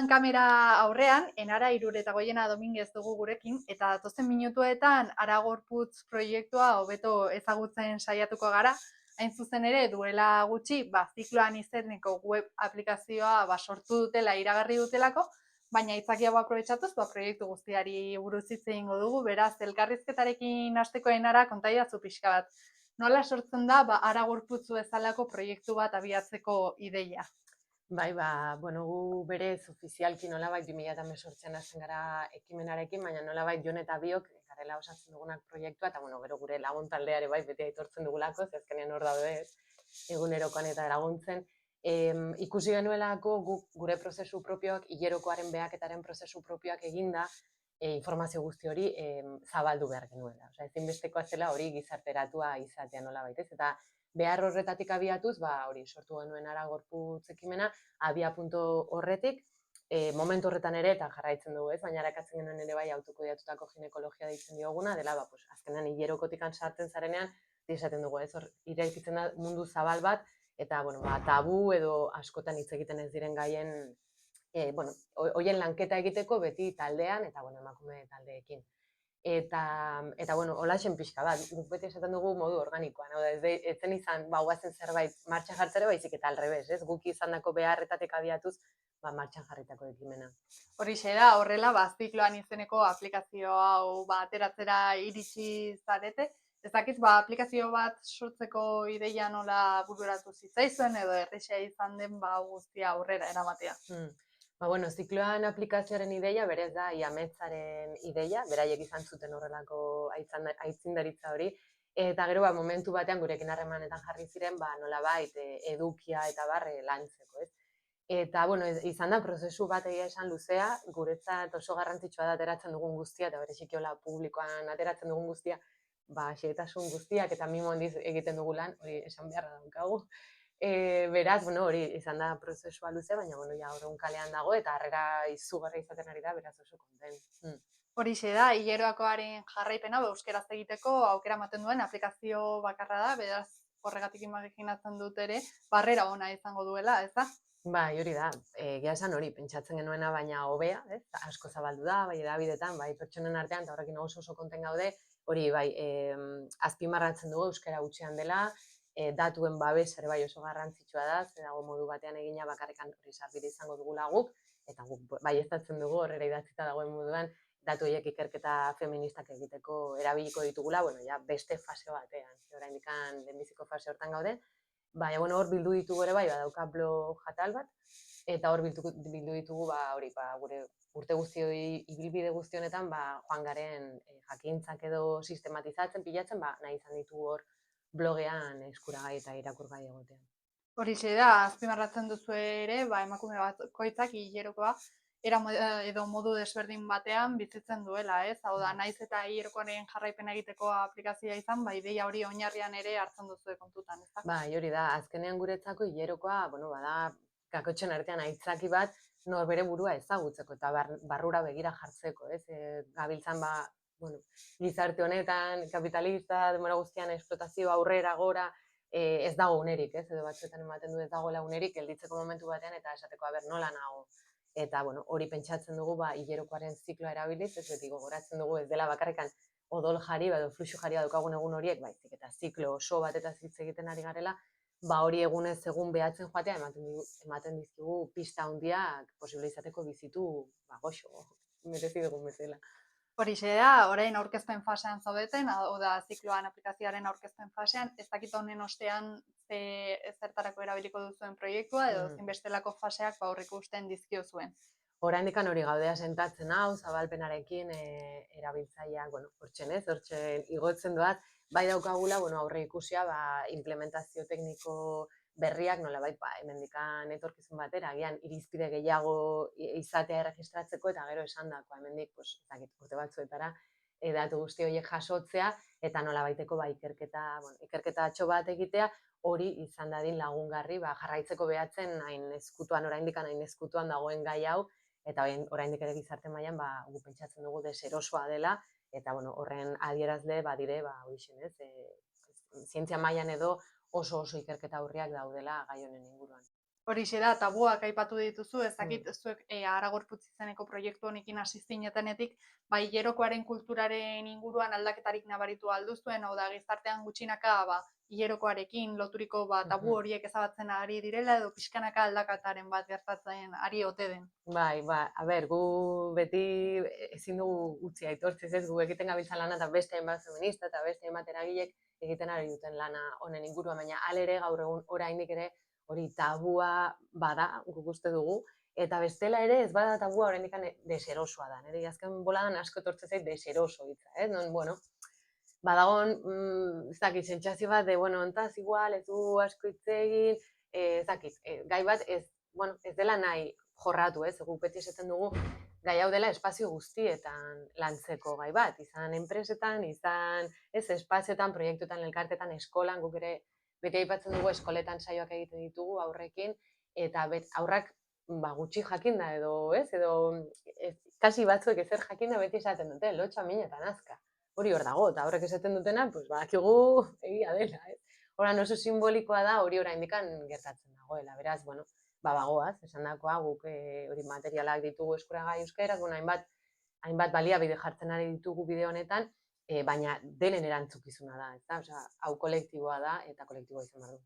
Gaurkoan kamera aurrean, Enara Irureta Goiena Dominguez dugu gurekin, eta datozen minutuetan Ara Gorputz proiektua hobeto ezagutzen saiatuko gara. Hain zuzen ere, duela gutxi, zikloan izeneko web aplikazioa sortu dutela iragarri dutelako, baina aitzakia hau aprobetxatuz, proiektu guztiari buruz hitz egingo dugu, beraz, elkarrizketarekin hasteko Enara kontaidazu pixka bat. Nola sortzen da Ara Gorputz bezalako proiektu bat abiatzeko ideia? Bai, gu berez ofizialki nolabait 2018an hasten gara ekimenarekin, baina nolabait Jon eta biok garela osatzen dugunak proiektua, eta gero gure lagun taldeare bai beti aitortzen dugulako, ze azkenean hor daude egunerokoan eta laguntzen. Ikusi genuelako gure prozesu propioak, hilerokoaren behaketaren prozesu propioak eginda, informazio guzti hori zabaldu behar genuela. Ezinbestekoa zela hori gizarteratua izatea nolabait, ez? Eta behar horretatik abiatuz, hori sortu genuen Ara Gorputz ekimena, abia puntu horretik, momentu horretan ere, eta jarraitzen dugu, ez? Baina arakatzen genuen ere bai autokudeatutako ginekologia deitzen dioguna, dela, azkenean hilerokotikan sartzen zarenean, esaten dugu, ez? Hor, iraikitzen da mundu zabal bat, eta, tabu edo askotan hitz egiten ez diren gaien, hoien lanketa egiteko beti taldean, eta, emakume taldeekin. Eta holaxen pixka bat, guk beti esaten dugu modu organikoan, ez zen izan, guazen zerbait martxan jartzere, baizik eta alrebez, ez? Guk izandako beharretatik abiatuz, martxan jarritako ekimena. Horixe da, horrela, zikloan izeneko aplikazio hau ateratzera iritsi zarete. Ez dakiz, aplikazio bat sortzeko ideia nola bururatu zitzaizuen, edo errexea izan den guztia aurrera eramatea. Zikloan aplikazioaren ideia berez da Iametzaren ideia, beraiek izan zuten horrelako aitzindaritza hori, eta gero momentu batean gurekin harremanetan jarri ziren nolabait edukia eta lantzeko, ez? Eta, izan da prozesu bat egia esan luzea, guretzat oso garrantzitsua da ateratzen dugun guztia, eta bereziki hola publikoan ateratzen dugun guztia, xehetasun guztiak eta mimo handiz egiten dugu lan, hori esan beharra daukagu. Beraz, hori izan da prozesua luze, baina, ja hor kalean dago, eta harrera izugarri izaten ari da, beraz oso konten. Horixe da, hileroakoaren jarraipena, euskeraz egiteko aukera ematen duen aplikazio bakarra da, beraz horregatik imaginatzen dut ere, barrera ona izango duela, ez da? Bai, hori da, egia esan hori, pentsatzen genuena baina hobea, ez? Asko zabaldu da, bai edabidetan, bai pertsonen artean, eta horrekin oso konten gaude, hori bai, azpimarratzen dugu euskara gutxean dela, datuen babes ere bai oso garrantzitsua da, ze dago modu batean egina bakarrikan hori sarbide izango dugula guk, eta guk bai eztatzen dugu horrela idatzita dagoen moduan, datu horiek ikerketa feministak egiteko erabiliko ditugula, ja beste fase batean, oraindikan lehenbiziko fase hortan gaude, baina hor bildu ditugu ere bai, badauka blog jatal bat, eta hor bildu ditugu gure urte guzti ibilbide guzti honetan joan garen jakintzak edo sistematizatzen, pilatzen, nahi izan ditugu hor blogean eskuragai eta irakurgai egotea. Horixe da, azpimarratzen duzu ere, emakume bakoitzak hilerokoa edo modu desberdin batean bizitzen duela, ez? Hau da, naiz eta hilerokoaren jarraipena egiteko aplikazioa izan, ideia hori oinarrian ere hartzen duzu kontutan, ez da? Bai, hori da, azkenean guretzako hilerokoa, bada, kakotxen artean aitzaki bat, norbere burua ezagutzeko eta barrura begira jartzeko, ez? Gabiltzan, gizarte honetan, kapitalista, denbora guztian esplotazio aurrera gora, ez dago unerik, ez? Edo batzuetan ematen du ez dagoela unerik, gelditzeko momentu batean eta esateko nola nago. Eta, hori pentsatzen dugu, hilerokoaren zikloa erabiliz, ez beti gogoratzen dugu ez dela bakarrikan odol jari, edo fluxu jari daukagun egun horiek, baizik eta ziklo oso bat eta hitz egiten ari garela, hori egunez egun behatzen joatea ematen dizkigu pista handiak posible izateko bizitu, goxo, merezi dugun bezala. Horixe da, orain aurkezpen fasean zaudeten, hau da zikloan aplikazioaren aurkezpen fasean, ez dakit honen ostean zertarako erabiliko duzuen proiektua, edo zinbestelako faseak aurreikusten dizkiozuen. Oraindikan hori gaudea sentatzen hau, zabalpenarekin erabiltzaileak, hortxe igotzen doaz, bai daukagula, aurre ikusia, implementazio tekniko berriak nolabait, hemendikan etorkizun batera, agian irizpide gehiago izatea erregistratzeko, eta gero esandakoa, hemendik, urte batzuetara, datu guzti horiek jasotzea, eta nolabaiteko ikerketatxo bat egitea, hori izan dadin lagungarri, jarraitzeko behatzen oraindikan hain ezkutuan dagoen gai hau, eta oraindik ere gizarte mailan guk pentsatzen dugu deserosoa dela, eta horren adierazle badire, horixen, ez? Zientzia mailan edo oso ikerketa aurriak daudela gai honen inguruan. Horixe da, tabuak aipatu dituzu, ez Mm. dakit zuek Aragorputz izeneko proiektu honekin hasi zinetenetik, bai hilerokoaren kulturaren inguruan aldaketarik nabaritu alduzuen, hau da gizartean gutxinaka hilerokoarekin loturiko tabu Mhm. horiek ezabatzen ari direla edo pixkanaka aldaketaren bat gertatzen ari ote den. Bai, a ber, gu beti ezin dugu utzi aitortzez, ez, gu egiten gabiltzan lana eta beste hainbat feminista eta beste hainbat eragilek egiten ari duten lana honen inguruan, baina alere gaur egun oraindik ere hori tabua bada, guk uste dugu, eta bestela ere ez bada tabua oraindik deserosoa da. Nire azken boladan asko etortzen zait deseroso hitza, ez? Non, bueno, badagon, ez dakit, sentsazio bat de, bueno, ontaz igual, ez du asko hitz egin, ez dakit, gai bat bueno, ez dela nahi jorratu, ez? Guk beti esaten dugu gai hau dela espazio guztietan lantzeko gai bat, izan enpresetan, izan ez espazioetan, proiektuetan, elkartetan, eskolan, guk ere beti aipatzen dugu eskoletan saioak egiten ditugu aurrekin, eta aurrak gutxi jakinda edo, ez? Edo kasi batzuek ezer jakinda beti esaten dute, lotxa min eta nazka. Hori hor dago, eta horrek esaten dutena, pues badakigu egia dela, ez? Horan oso simbolikoa da hori oraindikan gertatzen dagoela, beraz, bueno, bagoaz, esandakoa guk hori materialak ditugu eskuragai euskaraz, bueno, hainbat baliabide jartzen ari ditugu bideo honetan, baina denen erantzukizuna da, ezta? Osea, hau kolektiboa da eta kolektiboa izan behar du.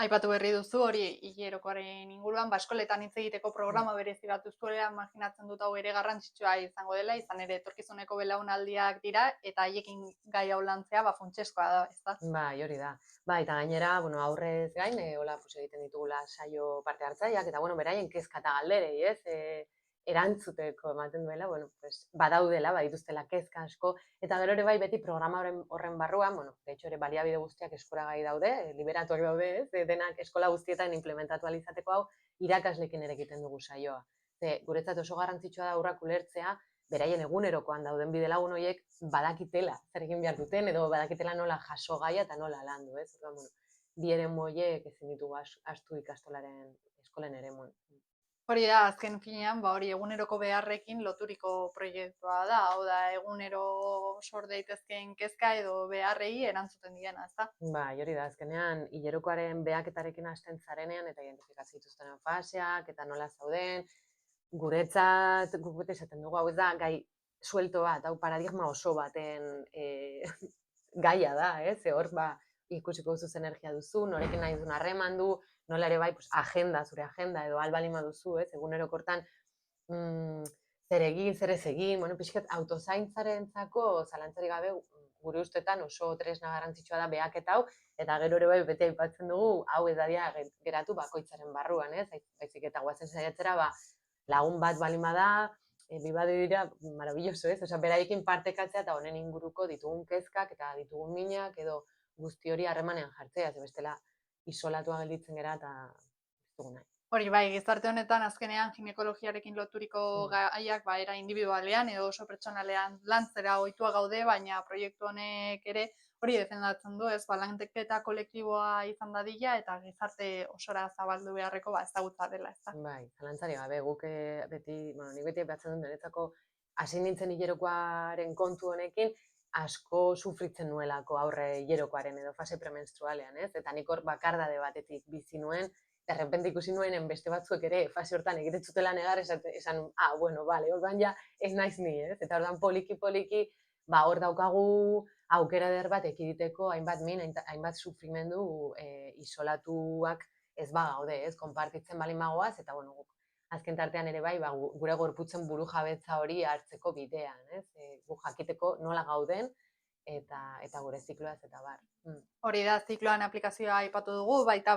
Aipatu berri duzu hori hilerokoaren inguruan, eskoletan hitz egiteko programa berezi bat duzuela, imaginatzen dut hau ere garrantzitsua izango dela, izan ere etorkizuneko belaunaldiak dira eta haiekin gai hau lantzea funtsezkoa da, ezta? Bai, hori da. Bai, eta gainera, bueno, aurrez gain, hola, pues, egiten ditugula saio parte hartzaileak, eta bueno, beraien kezka eta galderei, ez? Erantzuteko ematen duela, bueno, pues, badaudela, badituztela kezka asko, eta gero ere bai beti programa horren barruan, bueno, de hecho ere baliabide guztiak eskuragai daude, liberatuak daude, ez? Denak eskola guztietan implementatu ahal izateko hau irakasleekin ere egiten dugu saioa. Guretzat oso garrantzitsua da aurrak ulertzea, beraien egunerokoan dauden bidelagun horiek badakitela zer egin behar duten edo badakitela nola jaso gaia eta nola landu, ez? Orduan, bueno, bi eremu horiek ezin ditugu ahaztu ikastolaren eskolen eremuan. Hori da, azken finean, hori eguneroko beharrekin loturiko proiektua da, hau da, egunero sor daitezkeen kezka edo beharrei erantzuten diena, ezta? Bai, hori da, azkenean, hilerokoaren behaketarekin hasten zarenean eta identifikatzen dituzten faseak eta nola zauden, guretzat, guk bete esaten dugu, hau ez da, gai suelto bat, hau paradigma oso baten gaia da, ez? Hor, ikusiko duzu energia duzu, norekin nahi duzun harreman du, nola ere bai, pues, agenda, zure agenda, edo albalima duzu, ez? Egunerokortan, zer egin, zer ez egin, bueno, pixkat autozaintzarentzako zalantzarik gabe gure ustetan oso tresna garrantzitsua da behaketa hau, eta gero ere bai beti aipatzen dugu, hau ez dadia geratu bakoitzaren barruan, ez? Baizik eta guazen saiatzera, lagun bat balin bada, bi dira, maravilloso, ez? Osea, beraiekin partekatzea eta honen inguruko ditugun kezkak eta ditugun minak edo guzti hori harremanean jartzea, ze bestela isolatua gelditzen gera eta ez dugu nahi. Hori bai, gizarte honetan azkenean ginekologiarekin loturiko gaiak era individualean edo oso pertsonalean lantzera ohitua gaude, baina proiektu honek ere hori defendatzen du, ez? Lanketa kolektiboa izan dadila eta gizarte osora zabaldu beharreko ezagutza dela, ezta? Bai, zalantzari gabe, guk beti, bueno, nik beti aipatzen dut niretzako hasi nintzen hilerokoaren kontu honekin, asko sufritzen nuelako aurre hilerokoaren edo fase premenstrualean, ez? Eta nik hor bakardade batetik bizi nuen, de repente ikusi nuenen beste batzuek ere fase hortan egiten zutela negar, esan, bueno, vale, orduan ja ez naiz ni, ez? Eta orduan poliki, hor daukagu aukera eder bat ekiditeko hainbat min, hainbat sufrimendu isolatuak ez gaude, ez, konpartitzen balin magoaz, eta bueno, guk azken tartean ere bai, gure gorputzen buru jabetza hori hartzeko bidean, ez, guk jakiteko nola gauden, eta gure zikloaz eta bar. Hori da, zikloan aplikazioa aipatu dugu, baita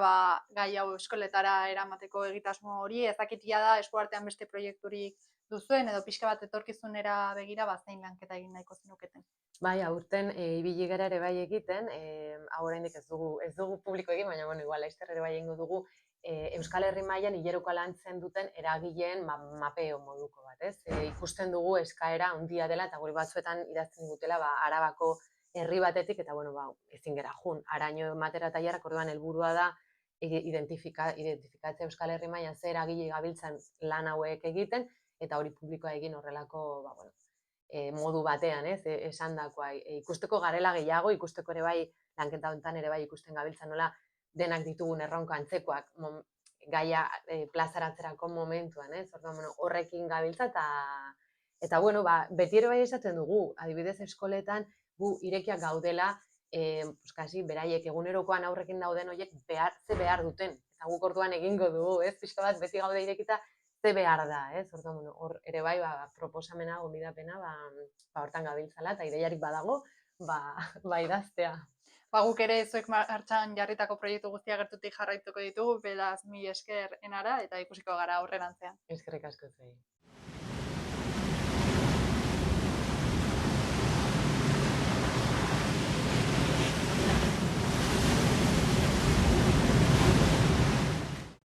gai hau eskoletara eramateko egitasmo hori, ezakitia da eskuartean beste proiekturik duzuen, edo pixka bat etorkizunera begira, zein lanketa egin nahiko zenuketen. Bai, aurten ibili gara ere bai egiten, hau oraindik ez dugu publiko egin, baina bueno, igual laster ere bai egingo dugu, Euskal Herri mailan hileroko lantzen duten eragileen mapeo moduko bat, ez? Ikusten dugu eskaera handia dela eta guri batzuetan idazten digutela Arabako herri batetik eta bueno, ezin gera jun. Araño ematera tailerrak, orduan helburua da identifikatzea Euskal Herri mailan zer eragile gabiltzan lan hauek egiten eta hori publikoa egin horrelako, bueno, modu batean, ez, esandakoa, ikusteko garela gehiago, ikusteko ere bai, lanketa honetan ere bai ikusten gabiltza nola denak ditugun erronka antzekoak, gaia plazaratzerako momentuan, ez? Orduan, bueno, horrekin gabiltza eta bueno, beti ere bai esaten dugu, adibidez eskoletan gu irekiak gaudela, pues kasi beraiek egunerokoan aurrekin dauden horiek ze behar duten. Eta guk orduan egingo dugu, ez? Pixka bat beti gaude irekita ze behar da, ez? Orduan, bueno, hor ere bai, proposamena, gonbidapena, hortan gabiltzala, eta ideiarik badago, idaztea. Guk ere zuek martxan jarritako proiektu guztiak gertutik jarraituko ditugu, beraz, mila esker Enara, eta ikusiko gara aurrerantzean. Eskerrik asko zuei.